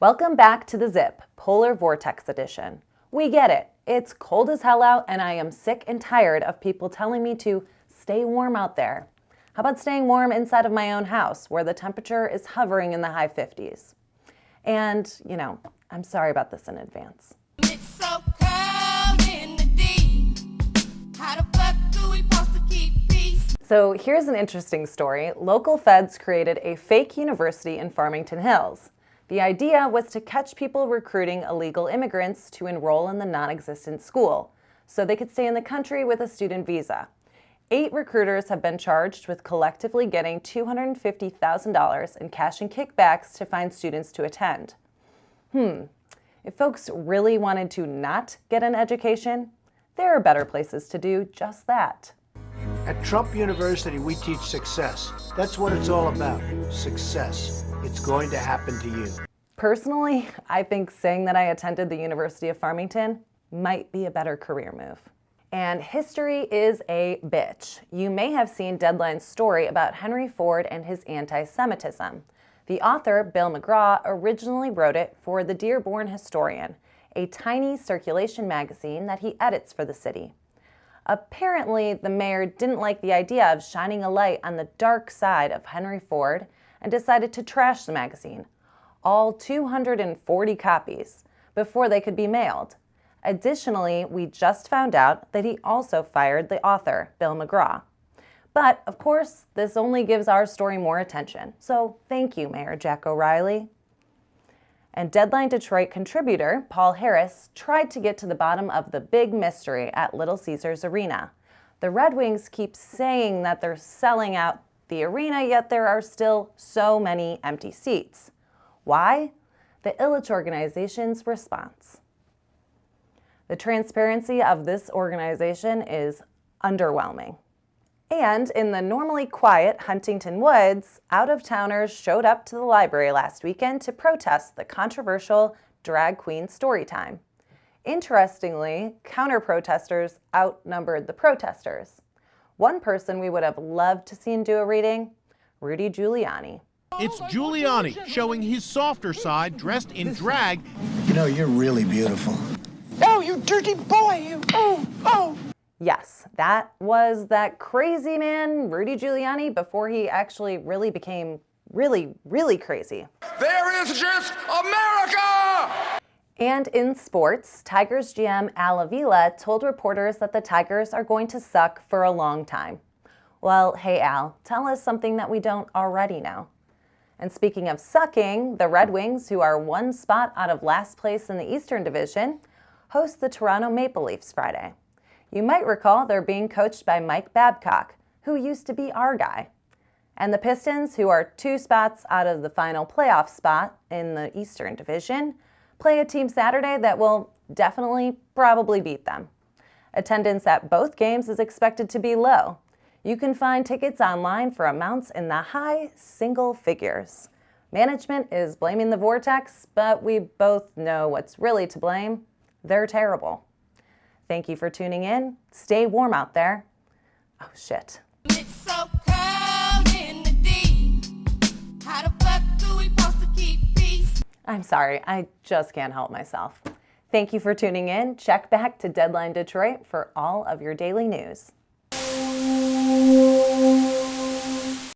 Welcome back to the Zip, Polar Vortex Edition. We get it. It's cold as hell out, and I am sick and tired of people telling me to stay warm out there. How about staying warm inside of my own house, where the temperature is hovering in the high 50s? And, I'm sorry about this in advance. It's so cold in the deep. How the fuck do we supposed to keep peace? So here's an interesting story. Local feds created a fake university in Farmington Hills. The idea was to catch people recruiting illegal immigrants to enroll in the non-existent school, so they could stay in the country with a student visa. 8 recruiters have been charged with collectively getting $250,000 in cash and kickbacks to find students to attend. If folks really wanted to not get an education, there are better places to do just that. At Trump University, we teach success. That's what it's all about, success. It's going to happen to you. Personally, I think saying that I attended the University of Farmington might be a better career move. And history is a bitch. You may have seen Deadline's story about Henry Ford and his anti-Semitism. The author, Bill McGraw, originally wrote it for the Dearborn Historian, a tiny circulation magazine that he edits for the city. Apparently, the mayor didn't like the idea of shining a light on the dark side of Henry Ford and decided to trash the magazine, all 240 copies, before they could be mailed. Additionally, we just found out that he also fired the author, Bill McGraw. But, of course, this only gives our story more attention, so thank you, Mayor Jack O'Reilly. And Deadline Detroit contributor Paul Harris tried to get to the bottom of the big mystery at Little Caesars Arena. The Red Wings keep saying that they're selling out the arena, yet there are still so many empty seats. Why? The Ilitch organization's response. The transparency of this organization is underwhelming. And in the normally quiet Huntington Woods, out-of-towners showed up to the library last weekend to protest the controversial drag queen story time. Interestingly, counter-protesters outnumbered the protesters. One person we would have loved to see do a reading, Rudy Giuliani. It's Giuliani showing his softer side dressed in drag. You know, you're really beautiful. Oh, you dirty boy, you, oh. Yes, that was that crazy man, Rudy Giuliani, before he actually really became really crazy. There is just America! And in sports, Tigers GM Al Avila told reporters that the Tigers are going to suck for a long time. Well, hey Al, tell us something that we don't already know. And speaking of sucking, the Red Wings, who are one spot out of last place in the Eastern Division, host the Toronto Maple Leafs Friday. You might recall they're being coached by Mike Babcock, who used to be our guy. And the Pistons, who are 2 spots out of the final playoff spot in the Eastern Division, play a team Saturday that will probably beat them. Attendance at both games is expected to be low. You can find tickets online for amounts in the high single figures. Management is blaming the vortex, but we both know what's really to blame. They're terrible. Thank you for tuning in. Stay warm out there. Oh, shit. It's so cold in the deep. How the fuck do we supposed to keep peace? I'm sorry, I just can't help myself. Thank you for tuning in. Check back to Deadline Detroit for all of your daily news.